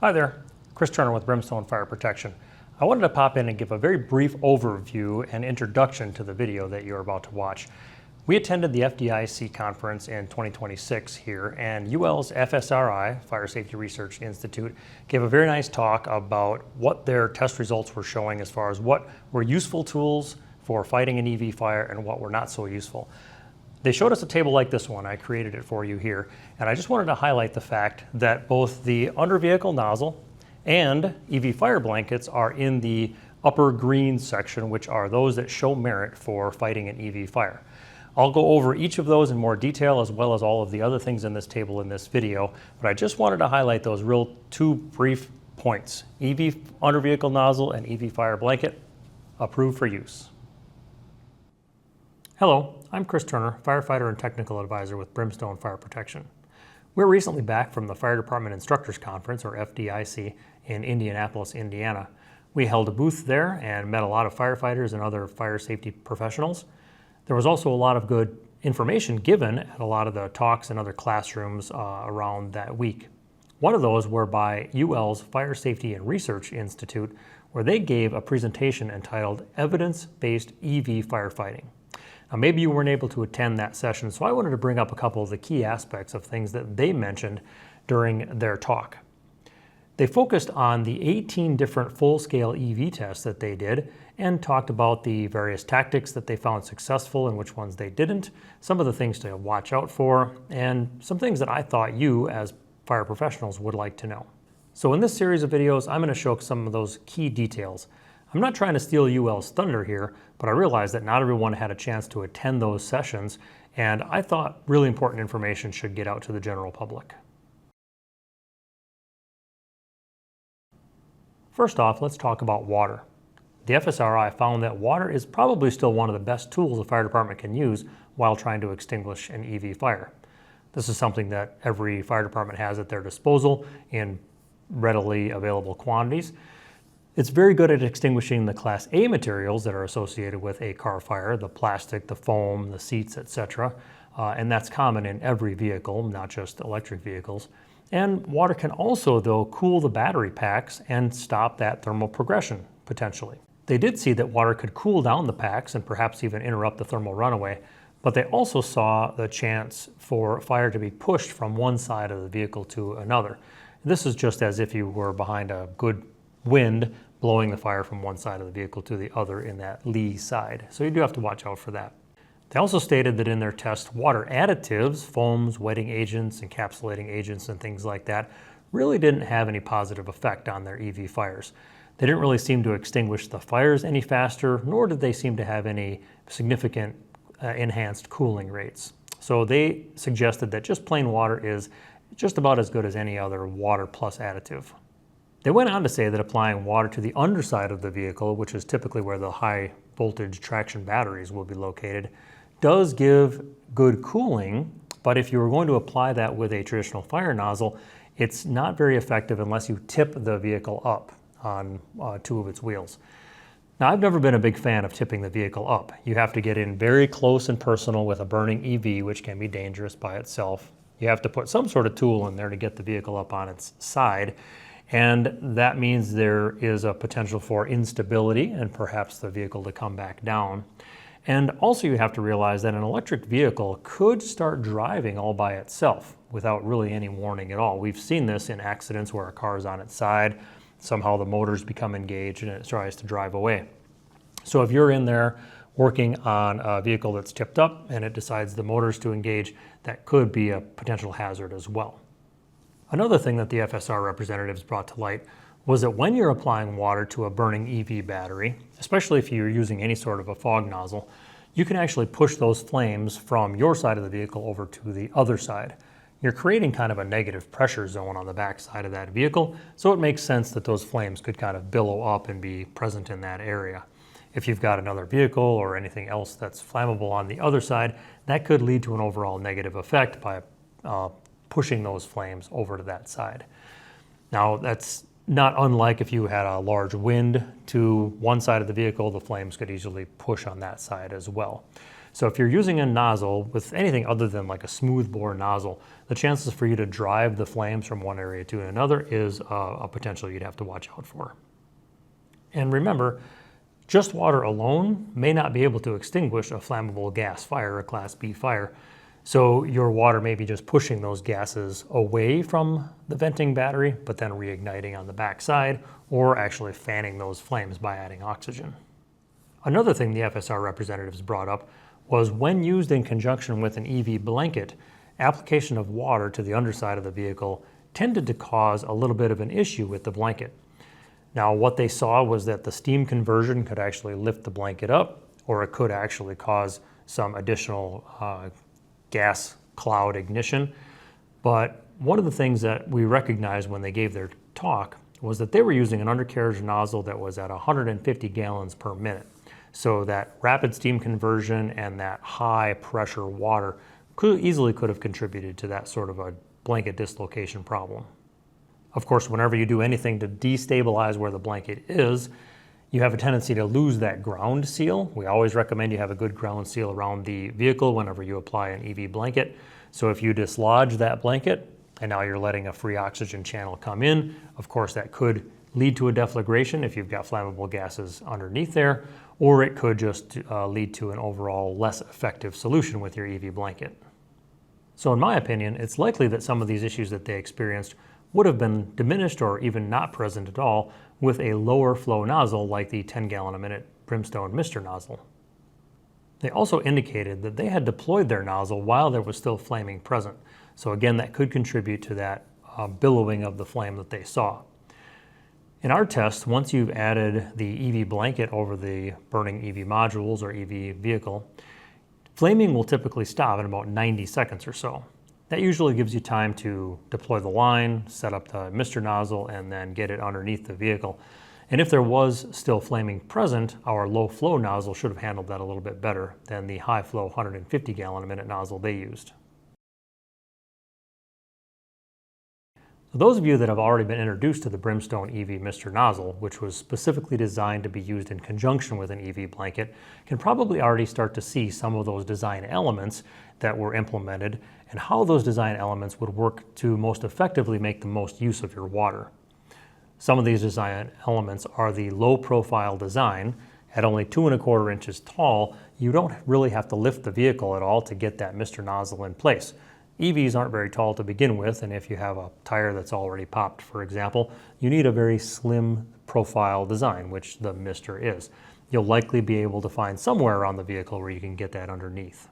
Hi there, Chris Turner with Brimstone Fire Protection. I wanted to pop in and give a very brief overview and introduction to the video that you're about to watch. We attended the FDIC conference in 2026 here, and UL's FSRI, Fire Safety Research Institute, gave a very nice talk about what their test results were showing as far as what were useful tools for fighting an EV fire and what were not so useful. They showed us a table like this one. I created it for you here, and I just wanted to highlight the fact that both the under vehicle nozzle and EV fire blankets are in the upper green section, which are those that show merit for fighting an EV fire. I'll go over each of those in more detail as well as all of the other things in this table in this video, but I just wanted to highlight those two brief points. EV under vehicle nozzle and EV fire blanket, approved for use. Hello, I'm Chris Turner, firefighter and technical advisor with Brimstone Fire Protection. We're recently back from the Fire Department Instructors Conference, or FDIC, in Indianapolis, Indiana. We held a booth there and met a lot of firefighters and other fire safety professionals. There was also a lot of good information given at a lot of the talks and other classrooms around that week. One of those were by UL's Fire Safety and Research Institute, where they gave a presentation entitled Evidence-Based EV Firefighting. Now, maybe you weren't able to attend that session, so I wanted to bring up a couple of the key aspects of things that they mentioned during their talk. They focused on the 18 different full-scale EV tests that they did and talked about the various tactics that they found successful and which ones they didn't, some of the things to watch out for, and some things that I thought you, as fire professionals, would like to know. So in this series of videos, I'm going to show some of those key details. I'm not trying to steal UL's thunder here, but I realized that not everyone had a chance to attend those sessions, and I thought really important information should get out to the general public. First off, let's talk about water. The FSRI found that water is probably still one of the best tools a fire department can use while trying to extinguish an EV fire. This is something that every fire department has at their disposal in readily available quantities. It's very good at extinguishing the Class A materials that are associated with a car fire, the plastic, the foam, the seats, etc. And that's common in every vehicle, not just electric vehicles. And water can also, though, cool the battery packs and stop that thermal progression, potentially. They did see that water could cool down the packs and perhaps even interrupt the thermal runaway, but they also saw the chance for fire to be pushed from one side of the vehicle to another. This is just as if you were behind a good wind blowing the fire from one side of the vehicle to the other in that lee side. So you do have to watch out for that. They also stated that in their test, water additives, foams, wetting agents, encapsulating agents, and things like that really didn't have any positive effect on their EV fires. They didn't really seem to extinguish the fires any faster, nor did they seem to have any significant enhanced cooling rates. So they suggested that just plain water is just about as good as any other water plus additive. They went on to say that applying water to the underside of the vehicle, which is typically where the high voltage traction batteries will be located, does give good cooling, but if you were going to apply that with a traditional fire nozzle, it's not very effective unless you tip the vehicle up on two of its wheels. Now, I've never been a big fan of tipping the vehicle up. You have to get in very close and personal with a burning EV, which can be dangerous by itself. You have to put some sort of tool in there to get the vehicle up on its side, and that means there is a potential for instability and perhaps the vehicle to come back down. And also you have to realize that an electric vehicle could start driving all by itself without really any warning at all. We've seen this in accidents where a car is on its side, somehow the motors become engaged and it tries to drive away. So if you're in there working on a vehicle that's tipped up and it decides the motors to engage, that could be a potential hazard as well. Another thing that the FSR representatives brought to light was that when you're applying water to a burning EV battery, especially if you're using any sort of a fog nozzle, you can actually push those flames from your side of the vehicle over to the other side. You're creating kind of a negative pressure zone on the back side of that vehicle, so it makes sense that those flames could kind of billow up and be present in that area. If you've got another vehicle or anything else that's flammable on the other side, that could lead to an overall negative effect by pushing those flames over to that side. Now, that's not unlike if you had a large wind to one side of the vehicle, the flames could easily push on that side as well. So if you're using a nozzle with anything other than like a smooth bore nozzle, the chances for you to drive the flames from one area to another is a potential you'd have to watch out for. And remember, just water alone may not be able to extinguish a flammable gas fire, a Class B fire. So your water may be just pushing those gases away from the venting battery, but then reigniting on the backside, or actually fanning those flames by adding oxygen. Another thing the FSR representatives brought up was when used in conjunction with an EV blanket, application of water to the underside of the vehicle tended to cause a little bit of an issue with the blanket. Now, what they saw was that the steam conversion could actually lift the blanket up, or it could actually cause some additional gas cloud ignition. But one of the things that we recognized when they gave their talk was that they were using an undercarriage nozzle that was at 150 gallons per minute. So that rapid steam conversion and that high pressure water could have contributed to that sort of a blanket dislocation problem. Of course, whenever you do anything to destabilize where the blanket is, you have a tendency to lose that ground seal. We always recommend you have a good ground seal around the vehicle whenever you apply an EV blanket. So if you dislodge that blanket and now you're letting a free oxygen channel come in, of course that could lead to a deflagration if you've got flammable gases underneath there, or it could just lead to an overall less effective solution with your EV blanket. So in my opinion, it's likely that some of these issues that they experienced would have been diminished or even not present at all with a lower flow nozzle like the 10 gallon a minute Brimstone Mister nozzle. They also indicated that they had deployed their nozzle while there was still flaming present. So again, that could contribute to that billowing of the flame that they saw. In our test, once you've added the EV blanket over the burning EV modules or EV vehicle, flaming will typically stop in about 90 seconds or so. That usually gives you time to deploy the line, set up the Mister nozzle, and then get it underneath the vehicle. And if there was still flaming present, our low flow nozzle should have handled that a little bit better than the high flow 150 gallon a minute nozzle they used. So those of you that have already been introduced to the Brimstone EV Mister nozzle, which was specifically designed to be used in conjunction with an EV blanket, can probably already start to see some of those design elements that were implemented and how those design elements would work to most effectively make the most use of your water. Some of these design elements are the low profile design. At only 2¼ inches tall, you don't really have to lift the vehicle at all to get that Mister nozzle in place. EVs aren't very tall to begin with, and if you have a tire that's already popped, for example, you need a very slim profile design, which the Mister is. You'll likely be able to find somewhere around the vehicle where you can get that underneath.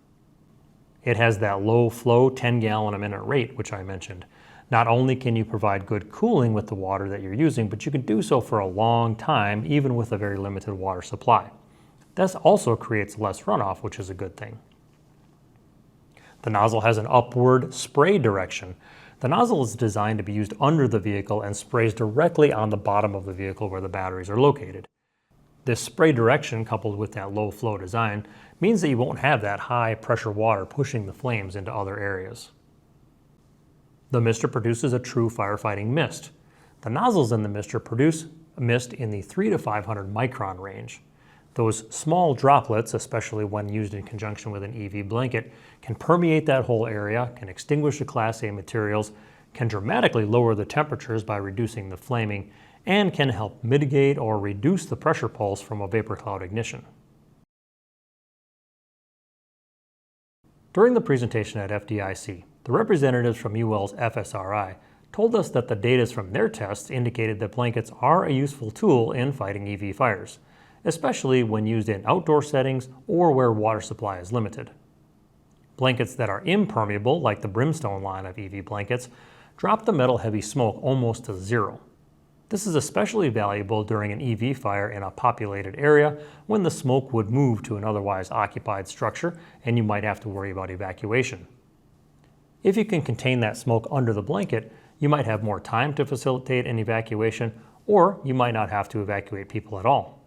It has that low flow 10 gallon a minute rate, which I mentioned. Not only can you provide good cooling with the water that you're using, but you can do so for a long time, even with a very limited water supply. This also creates less runoff, which is a good thing. The nozzle has an upward spray direction. The nozzle is designed to be used under the vehicle and sprays directly on the bottom of the vehicle where the batteries are located. This spray direction, coupled with that low flow design, means that you won't have that high pressure water pushing the flames into other areas. The Mister produces a true firefighting mist. The nozzles in the Mister produce a mist in the 300 to 500 micron range. Those small droplets, especially when used in conjunction with an EV blanket, can permeate that whole area, can extinguish the Class A materials, can dramatically lower the temperatures by reducing the flaming, and can help mitigate or reduce the pressure pulse from a vapor cloud ignition. During the presentation at FDIC, the representatives from UL's FSRI told us that the data from their tests indicated that blankets are a useful tool in fighting EV fires, especially when used in outdoor settings or where water supply is limited. Blankets that are impermeable, like the Brimstone line of EV blankets, drop the metal-heavy smoke almost to zero. This is especially valuable during an EV fire in a populated area when the smoke would move to an otherwise occupied structure and you might have to worry about evacuation. If you can contain that smoke under the blanket, you might have more time to facilitate an evacuation, or you might not have to evacuate people at all.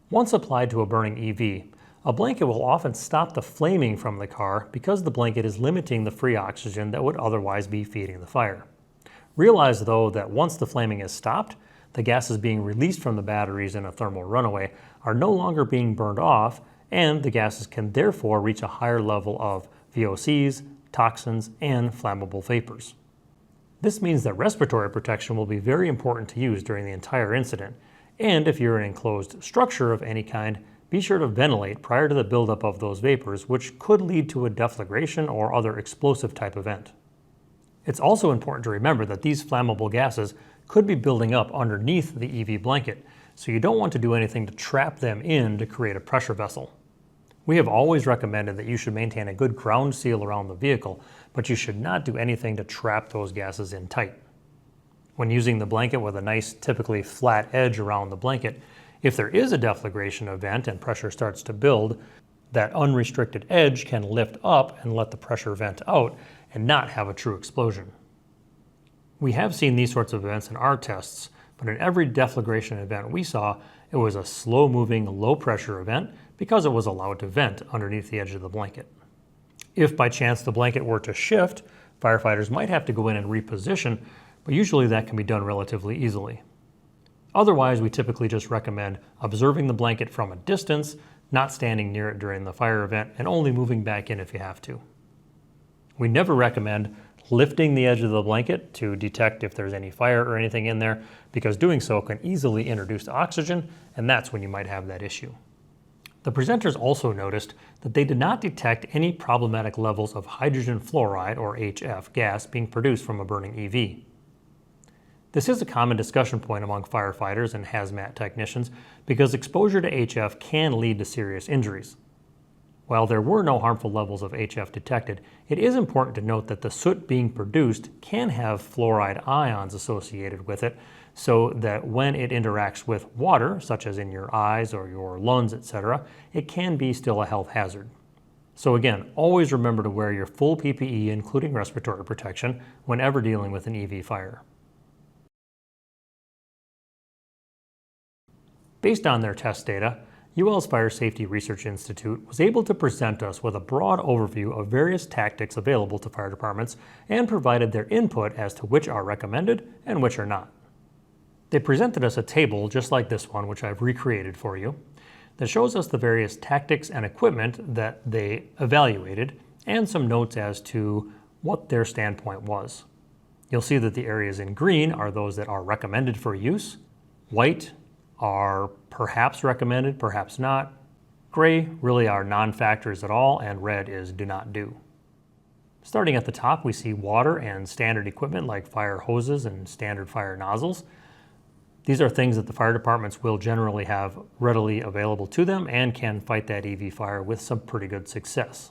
Once applied to a burning EV, a blanket will often stop the flaming from the car because the blanket is limiting the free oxygen that would otherwise be feeding the fire. Realize, though, that once the flaming is stopped, the gases being released from the batteries in a thermal runaway are no longer being burned off, and the gases can therefore reach a higher level of VOCs, toxins, and flammable vapors. This means that respiratory protection will be very important to use during the entire incident, and if you're in an enclosed structure of any kind, be sure to ventilate prior to the buildup of those vapors, which could lead to a deflagration or other explosive type event. It's also important to remember that these flammable gases could be building up underneath the EV blanket, so you don't want to do anything to trap them in to create a pressure vessel. We have always recommended that you should maintain a good ground seal around the vehicle, but you should not do anything to trap those gases in tight. When using the blanket with a nice, typically flat edge around the blanket, if there is a deflagration event and pressure starts to build, that unrestricted edge can lift up and let the pressure vent out and not have a true explosion. We have seen these sorts of events in our tests, but in every deflagration event we saw, it was a slow-moving, low-pressure event because it was allowed to vent underneath the edge of the blanket. If by chance the blanket were to shift, firefighters might have to go in and reposition, but usually that can be done relatively easily. Otherwise, we typically just recommend observing the blanket from a distance, not standing near it during the fire event, and only moving back in if you have to. We never recommend lifting the edge of the blanket to detect if there's any fire or anything in there, because doing so can easily introduce oxygen, and that's when you might have that issue. The presenters also noticed that they did not detect any problematic levels of hydrogen fluoride, or HF, gas being produced from a burning EV. This is a common discussion point among firefighters and hazmat technicians because exposure to HF can lead to serious injuries. While there were no harmful levels of HF detected, it is important to note that the soot being produced can have fluoride ions associated with it, so that when it interacts with water, such as in your eyes or your lungs, etc., it can be still a health hazard. So again, always remember to wear your full PPE, including respiratory protection, whenever dealing with an EV fire. Based on their test data, UL's Fire Safety Research Institute was able to present us with a broad overview of various tactics available to fire departments and provided their input as to which are recommended and which are not. They presented us a table just like this one, which I've recreated for you, that shows us the various tactics and equipment that they evaluated and some notes as to what their standpoint was. You'll see that the areas in green are those that are recommended for use, white are perhaps recommended, perhaps not. Gray really are non-factors at all, and red is do not do. Starting at the top, we see water and standard equipment like fire hoses and standard fire nozzles. These are things that the fire departments will generally have readily available to them and can fight that EV fire with some pretty good success.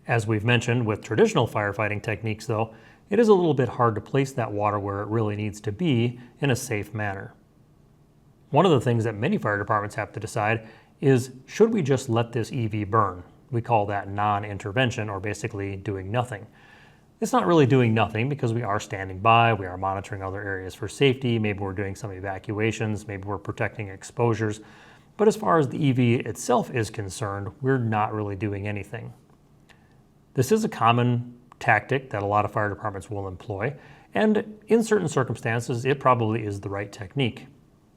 As we've mentioned, with traditional firefighting techniques though, it is a little bit hard to place that water where it really needs to be in a safe manner. One of the things that many fire departments have to decide is, should we just let this EV burn? We call that non-intervention, or basically doing nothing. It's not really doing nothing because we are standing by, we are monitoring other areas for safety, maybe we're doing some evacuations, maybe we're protecting exposures. But as far as the EV itself is concerned, we're not really doing anything. This is a common tactic that a lot of fire departments will employ, and in certain circumstances, it probably is the right technique.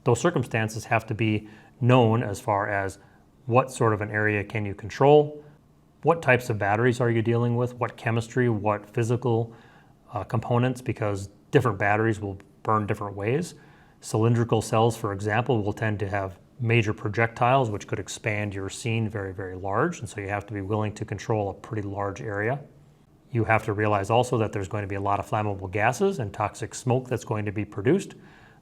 Those circumstances have to be known as far as what sort of an area can you control, what types of batteries are you dealing with, what chemistry, what physical components, because different batteries will burn different ways. Cylindrical cells, for example, will tend to have major projectiles which could expand your scene very, very large, and so you have to be willing to control a pretty large area. You have to realize also that there's going to be a lot of flammable gases and toxic smoke that's going to be produced.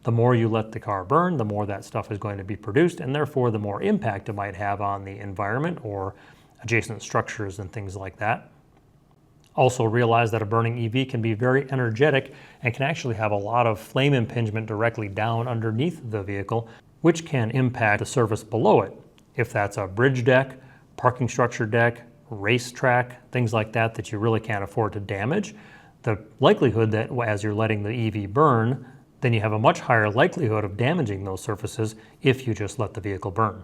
The more you let the car burn, the more that stuff is going to be produced, and therefore the more impact it might have on the environment or adjacent structures and things like that. Also realize that a burning EV can be very energetic and can actually have a lot of flame impingement directly down underneath the vehicle, which can impact the surface below it. If that's a bridge deck, parking structure deck, racetrack, things like that that you really can't afford to damage, the likelihood that as you're letting the EV burn, then you have a much higher likelihood of damaging those surfaces if you just let the vehicle burn.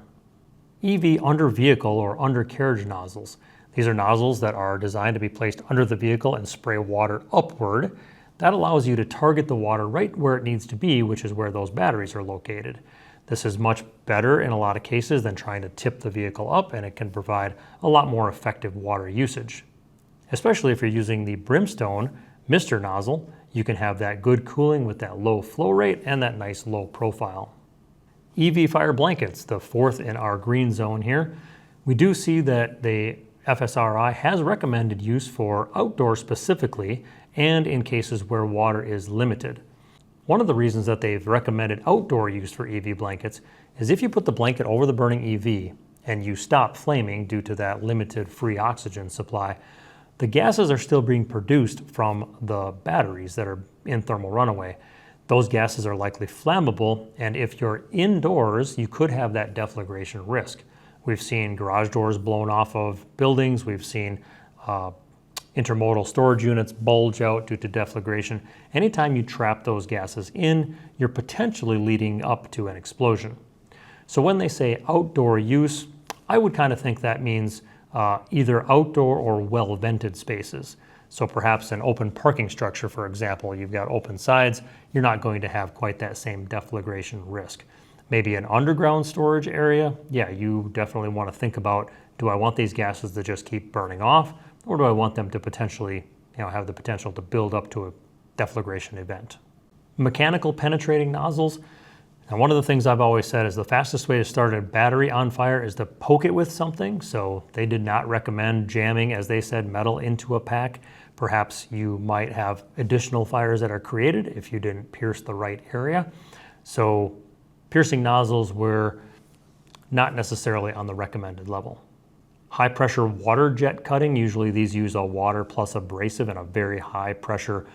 EV under vehicle or undercarriage nozzles. These are nozzles that are designed to be placed under the vehicle and spray water upward. That allows you to target the water right where it needs to be, which is where those batteries are located. This is much better in a lot of cases than trying to tip the vehicle up, and it can provide a lot more effective water usage. Especially if you're using the Brimstone mister nozzle, you can have that good cooling with that low flow rate and that nice low profile. EV fire blankets, the fourth in our green zone here. We do see that the FSRI has recommended use for outdoor specifically and in cases where water is limited. One of the reasons that they've recommended outdoor use for EV blankets is if you put the blanket over the burning EV and you stop flaming due to that limited free oxygen supply, the gases are still being produced from the batteries that are in thermal runaway. Those gases are likely flammable, and if you're indoors, you could have that deflagration risk. We've seen garage doors blown off of buildings. We've seen intermodal storage units bulge out due to deflagration. Anytime you trap those gases in, you're potentially leading up to an explosion. So when they say outdoor use, I would kind of think that means either outdoor or well-vented spaces. So perhaps an open parking structure, for example, you've got open sides, you're not going to have quite that same deflagration risk. Maybe an underground storage area, yeah, you definitely want to think about, do I want these gases to just keep burning off, or do I want them to potentially, have the potential to build up to a deflagration event? Mechanical penetrating nozzles. Now, one of the things I've always said is the fastest way to start a battery on fire is to poke it with something. So they did not recommend jamming, as they said, metal into a pack. Perhaps you might have additional fires that are created if you didn't pierce the right area. So piercing nozzles were not necessarily on the recommended level. High pressure water jet cutting, usually these use a water plus abrasive in a very high pressure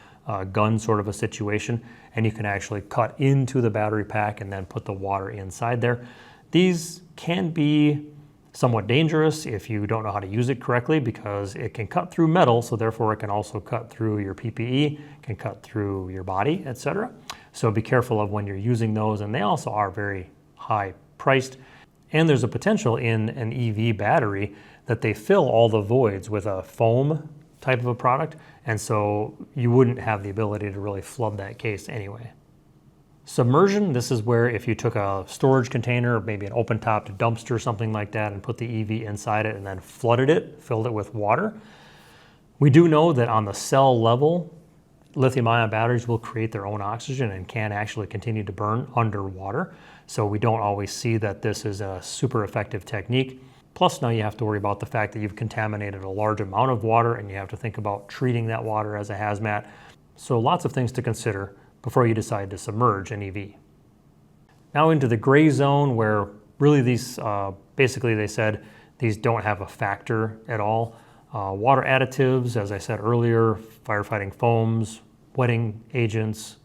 gun sort of a situation, and you can actually cut into the battery pack and then put the water inside there. These can be somewhat dangerous if you don't know how to use it correctly, because it can cut through metal, so therefore it can also cut through your PPE, can cut through your body, etc. So be careful of when you're using those, and they also are very high priced. And there's a potential in an EV battery that they fill all the voids with a foam type of a product, and so you wouldn't have the ability to really flood that case anyway. Submersion, this is where if you took a storage container, maybe an open-topped dumpster, something like that, and put the EV inside it and then flooded it, filled it with water. We do know that on the cell level, lithium-ion batteries will create their own oxygen and can actually continue to burn underwater. So we don't always see that this is a super effective technique. Plus now you have to worry about the fact that you've contaminated a large amount of water, and you have to think about treating that water as a hazmat. So lots of things to consider before you decide to submerge an EV. Now into the gray zone, where really these, basically they said these don't have a factor at all. Water additives, as I said earlier, firefighting foams, wetting agents,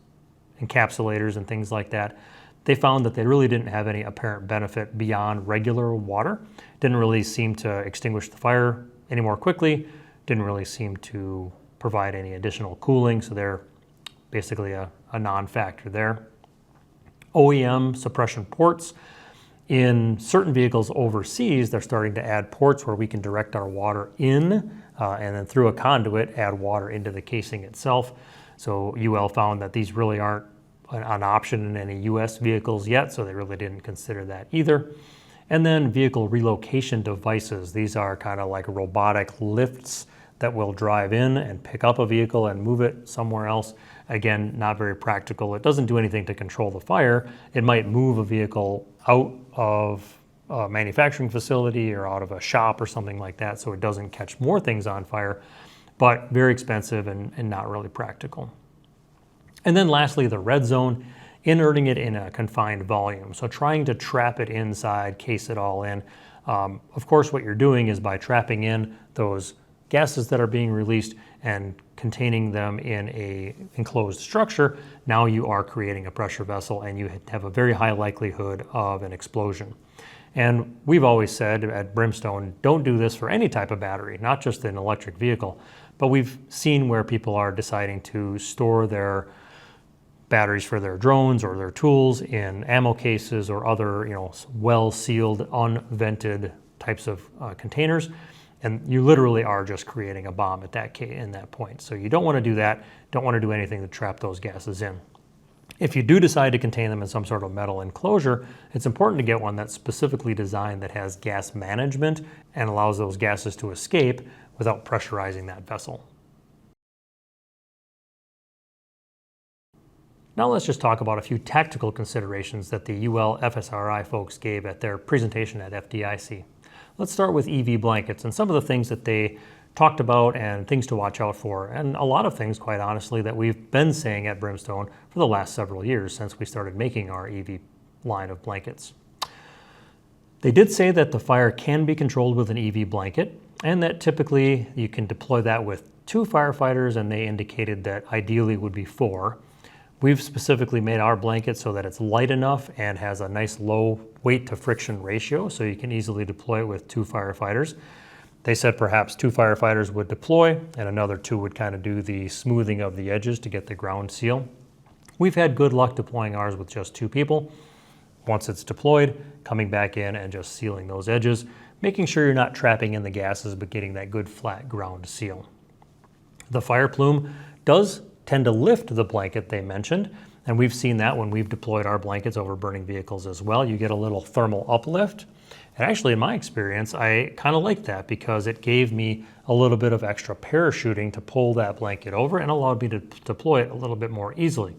encapsulators, and things like that. They found that they really didn't have any apparent benefit beyond regular water. Didn't really seem to extinguish the fire any more quickly, didn't really seem to provide any additional cooling, so they're basically a non-factor there. OEM suppression ports. In certain vehicles overseas, they're starting to add ports where we can direct our water in and then through a conduit add water into the casing itself. So UL found that these really aren't an option in any US vehicles yet, so they really didn't consider that either. And then vehicle relocation devices. These are kind of like robotic lifts that will drive in and pick up a vehicle and move it somewhere else. Again, not very practical. It doesn't do anything to control the fire. It might move a vehicle out of a manufacturing facility or out of a shop or something like that, so it doesn't catch more things on fire, but very expensive and not really practical. And then lastly, the red zone, inerting it in a confined volume. So trying to trap it inside, case it all in. Of course, what you're doing is by trapping in those gases that are being released and containing them in a enclosed structure, now you are creating a pressure vessel and you have a very high likelihood of an explosion. And we've always said at Brimstone, don't do this for any type of battery, not just an electric vehicle, but we've seen where people are deciding to store their batteries for their drones or their tools in ammo cases or other, well-sealed, unvented types of containers. And you literally are just creating a bomb at in that point. So you don't want to do that. Don't want to do anything to trap those gases in. If you do decide to contain them in some sort of metal enclosure, it's important to get one that's specifically designed that has gas management and allows those gases to escape without pressurizing that vessel. Now let's just talk about a few tactical considerations that the UL FSRI folks gave at their presentation at FDIC. Let's start with EV blankets and some of the things that they talked about and things to watch out for, and a lot of things, quite honestly, that we've been saying at Brimstone for the last several years since we started making our EV line of blankets. They did say that the fire can be controlled with an EV blanket, and that typically you can deploy that with 2 firefighters, and they indicated that ideally would be 4. We've specifically made our blanket so that it's light enough and has a nice low weight to friction ratio, so you can easily deploy it with 2 firefighters. They said perhaps 2 firefighters would deploy and another 2 would kind of do the smoothing of the edges to get the ground seal. We've had good luck deploying ours with just 2 people. Once it's deployed, coming back in and just sealing those edges, making sure you're not trapping in the gases but getting that good flat ground seal. The fire plume does tend to lift the blanket, they mentioned, and we've seen that when we've deployed our blankets over burning vehicles as well. You get a little thermal uplift, and actually in my experience I kind of liked that because it gave me a little bit of extra parachuting to pull that blanket over and allowed me to deploy it a little bit more easily.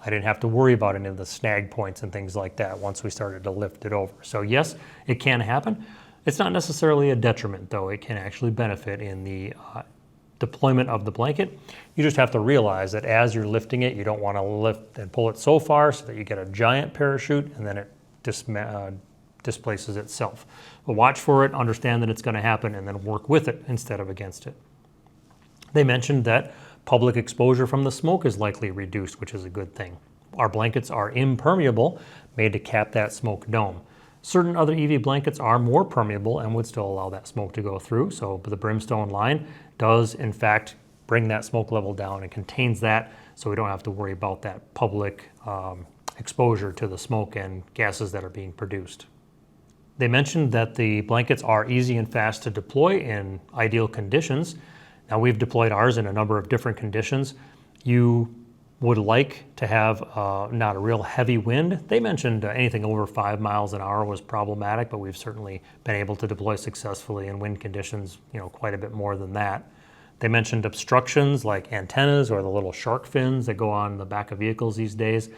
I didn't have to worry about any of the snag points and things like that once we started to lift it over. So yes, it can happen. It's not necessarily a detriment though. It can actually benefit in the deployment of the blanket. You just have to realize that as you're lifting it, you don't want to lift and pull it so far so that you get a giant parachute and then it displaces itself. But watch for it, understand that it's going to happen, and then work with it instead of against it. They mentioned that public exposure from the smoke is likely reduced, which is a good thing. Our blankets are impermeable, made to cap that smoke dome. Certain other EV blankets are more permeable and would still allow that smoke to go through. So the Brimstone line does in fact bring that smoke level down and contains that, so we don't have to worry about that public exposure to the smoke and gases that are being produced. They mentioned that the blankets are easy and fast to deploy in ideal conditions. Now we've deployed ours in a number of different conditions. You would like to have not a real heavy wind. They mentioned anything over 5 miles an hour was problematic, but we've certainly been able to deploy successfully in wind conditions, quite a bit more than that. They mentioned obstructions like antennas or the little shark fins that go on the back of vehicles these days.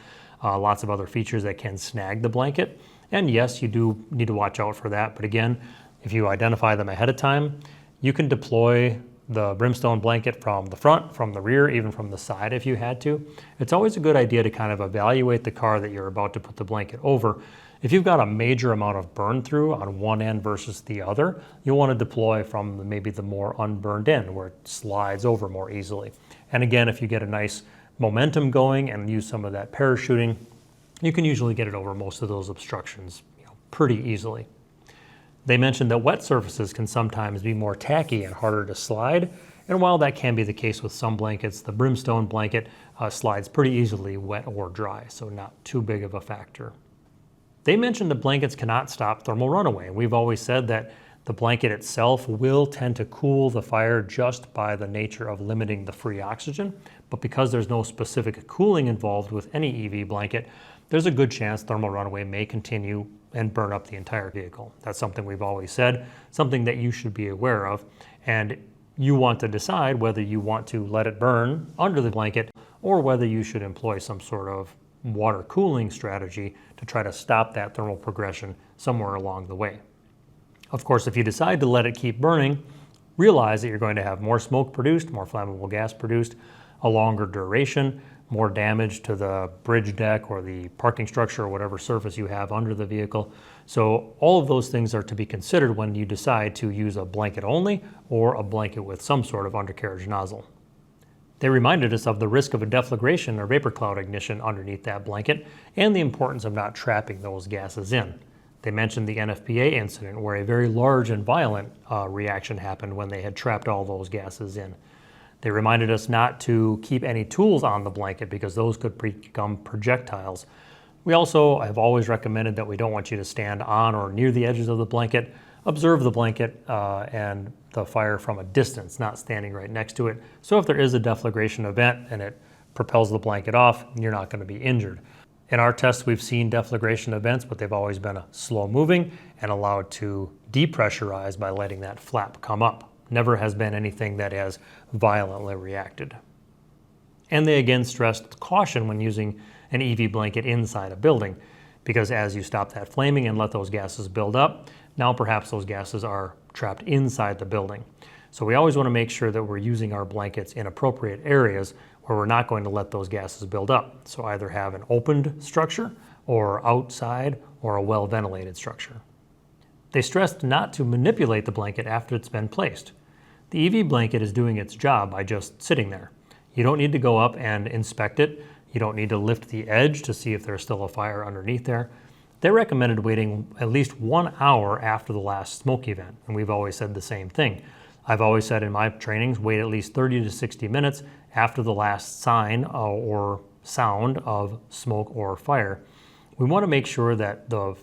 Lots of other features that can snag the blanket. And yes, you do need to watch out for that. But again, if you identify them ahead of time, you can deploy the Brimstone blanket from the front, from the rear, even from the side if you had to. It's always a good idea to kind of evaluate the car that you're about to put the blanket over. If you've got a major amount of burn through on one end versus the other, you'll want to deploy from maybe the more unburned end where it slides over more easily. And again, if you get a nice momentum going and use some of that parachuting, you can usually get it over most of those obstructions pretty easily. They mentioned that wet surfaces can sometimes be more tacky and harder to slide, and while that can be the case with some blankets, the Brimstone blanket slides pretty easily wet or dry, so not too big of a factor. They mentioned that blankets cannot stop thermal runaway. We've always said that the blanket itself will tend to cool the fire just by the nature of limiting the free oxygen, but because there's no specific cooling involved with any EV blanket, there's a good chance thermal runaway may continue and burn up the entire vehicle. That's something we've always said, something that you should be aware of, and you want to decide whether you want to let it burn under the blanket or whether you should employ some sort of water cooling strategy to try to stop that thermal progression somewhere along the way. Of course, if you decide to let it keep burning, realize that you're going to have more smoke produced, more flammable gas produced, a longer duration, more damage to the bridge deck or the parking structure or whatever surface you have under the vehicle. So all of those things are to be considered when you decide to use a blanket only or a blanket with some sort of undercarriage nozzle. They reminded us of the risk of a deflagration or vapor cloud ignition underneath that blanket and the importance of not trapping those gases in. They mentioned the NFPA incident where a very large and violent reaction happened when they had trapped all those gases in. They reminded us not to keep any tools on the blanket because those could become projectiles. We also have always recommended that we don't want you to stand on or near the edges of the blanket. Observe the blanket and the fire from a distance, not standing right next to it. So if there is a deflagration event and it propels the blanket off, and you're not going to be injured. In our tests, we've seen deflagration events, but they've always been slow moving and allowed to depressurize by letting that flap come up. Never has been anything that has violently reacted. And they again stressed caution when using an EV blanket inside a building, because as you stop that flaming and let those gases build up, now perhaps those gases are trapped inside the building. So we always want to make sure that we're using our blankets in appropriate areas where we're not going to let those gases build up. So either have an opened structure or outside or a well-ventilated structure. They stressed not to manipulate the blanket after it's been placed. The EV blanket is doing its job by just sitting there. You don't need to go up and inspect it. You don't need to lift the edge to see if there's still a fire underneath there. They recommended waiting at least 1 hour after the last smoke event, and we've always said the same thing. I've always said in my trainings, wait at least 30 to 60 minutes after the last sign or sound of smoke or fire. We want to make sure that the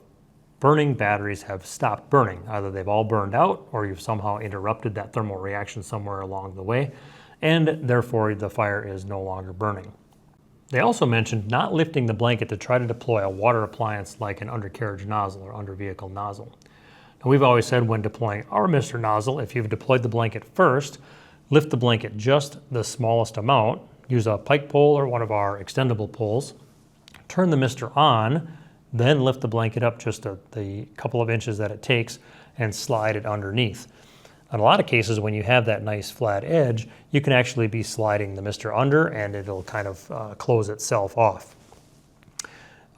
burning batteries have stopped burning. Either they've all burned out or you've somehow interrupted that thermal reaction somewhere along the way, and therefore the fire is no longer burning. They also mentioned not lifting the blanket to try to deploy a water appliance like an undercarriage nozzle or under vehicle nozzle. Now, we've always said when deploying our Mr. Nozzle, if you've deployed the blanket first, lift the blanket just the smallest amount, use a pike pole or one of our extendable poles, turn the mister on, then lift the blanket up just the couple of inches that it takes and slide it underneath. In a lot of cases, when you have that nice flat edge, you can actually be sliding the mister under and it'll kind of close itself off.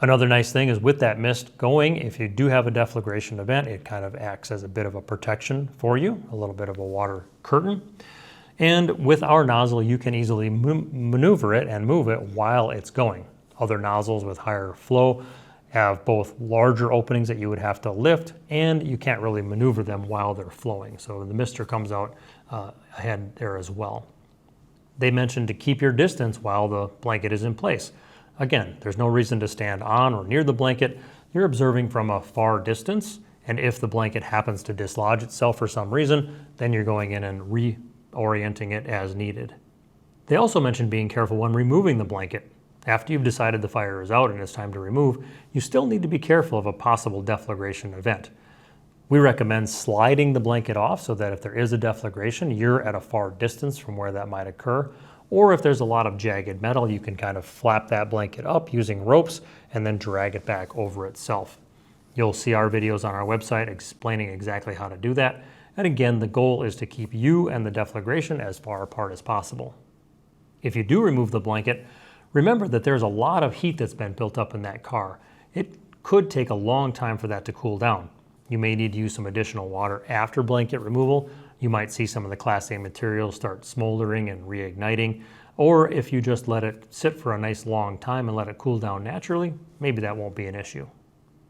Another nice thing is with that mist going, if you do have a deflagration event, it kind of acts as a bit of a protection for you, a little bit of a water curtain. And with our nozzle, you can easily maneuver it and move it while it's going. Other nozzles with higher flow have both larger openings that you would have to lift, and you can't really maneuver them while they're flowing. So the mister comes out ahead there as well. They mentioned to keep your distance while the blanket is in place. Again, there's no reason to stand on or near the blanket. You're observing from a far distance, and if the blanket happens to dislodge itself for some reason, then you're going in and reorienting it as needed. They also mentioned being careful when removing the blanket. After you've decided the fire is out and it's time to remove, you still need to be careful of a possible deflagration event. We recommend sliding the blanket off so that if there is a deflagration, you're at a far distance from where that might occur. Or if there's a lot of jagged metal, you can kind of flap that blanket up using ropes and then drag it back over itself. You'll see our videos on our website explaining exactly how to do that. And again, the goal is to keep you and the deflagration as far apart as possible. If you do remove the blanket, remember that there's a lot of heat that's been built up in that car. It could take a long time for that to cool down. You may need to use some additional water after blanket removal. You might see some of the Class A materials start smoldering and reigniting. Or if you just let it sit for a nice long time and let it cool down naturally, maybe that won't be an issue.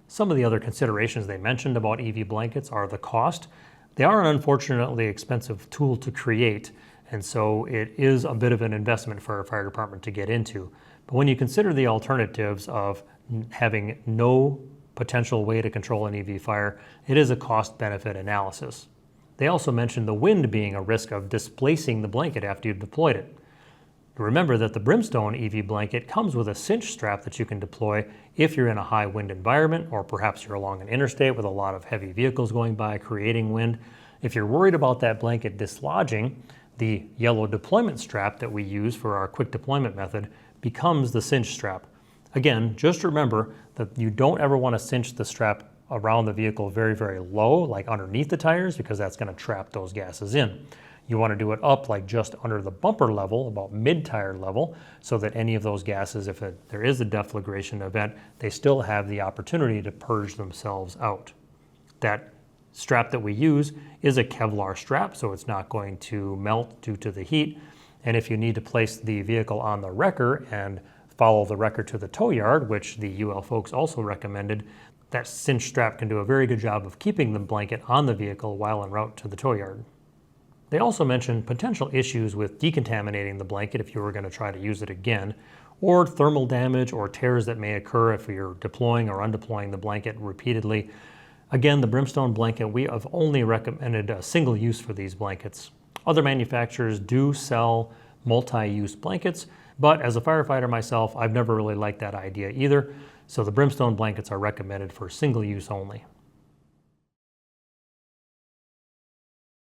Some of the other considerations they mentioned about EV blankets are the cost. They are an unfortunately expensive tool to create, and so it is a bit of an investment for a fire department to get into. But when you consider the alternatives of having no potential way to control an EV fire, it is a cost-benefit analysis. They also mentioned the wind being a risk of displacing the blanket after you've deployed it. Remember that the Brimstone EV blanket comes with a cinch strap that you can deploy if you're in a high wind environment, or perhaps you're along an interstate with a lot of heavy vehicles going by creating wind. If you're worried about that blanket dislodging, the yellow deployment strap that we use for our quick deployment method becomes the cinch strap. Again, just remember that you don't ever want to cinch the strap around the vehicle very, very low, like underneath the tires, because that's going to trap those gases in. You want to do it up like just under the bumper level, about mid-tire level, so that any of those gases, if there is a deflagration event, they still have the opportunity to purge themselves out. That strap that we use is a Kevlar strap, so it's not going to melt due to the heat. And if you need to place the vehicle on the wrecker and follow the wrecker to the tow yard, which the UL folks also recommended, that cinch strap can do a very good job of keeping the blanket on the vehicle while en route to the tow yard. They also mentioned potential issues with decontaminating the blanket if you were going to try to use it again, or thermal damage or tears that may occur if you're deploying or undeploying the blanket repeatedly. Again, the Brimstone blanket, we have only recommended a single use for these blankets. Other manufacturers do sell multi-use blankets, But as a firefighter myself, I've never really liked that idea either, so the Brimstone blankets are recommended for single use only.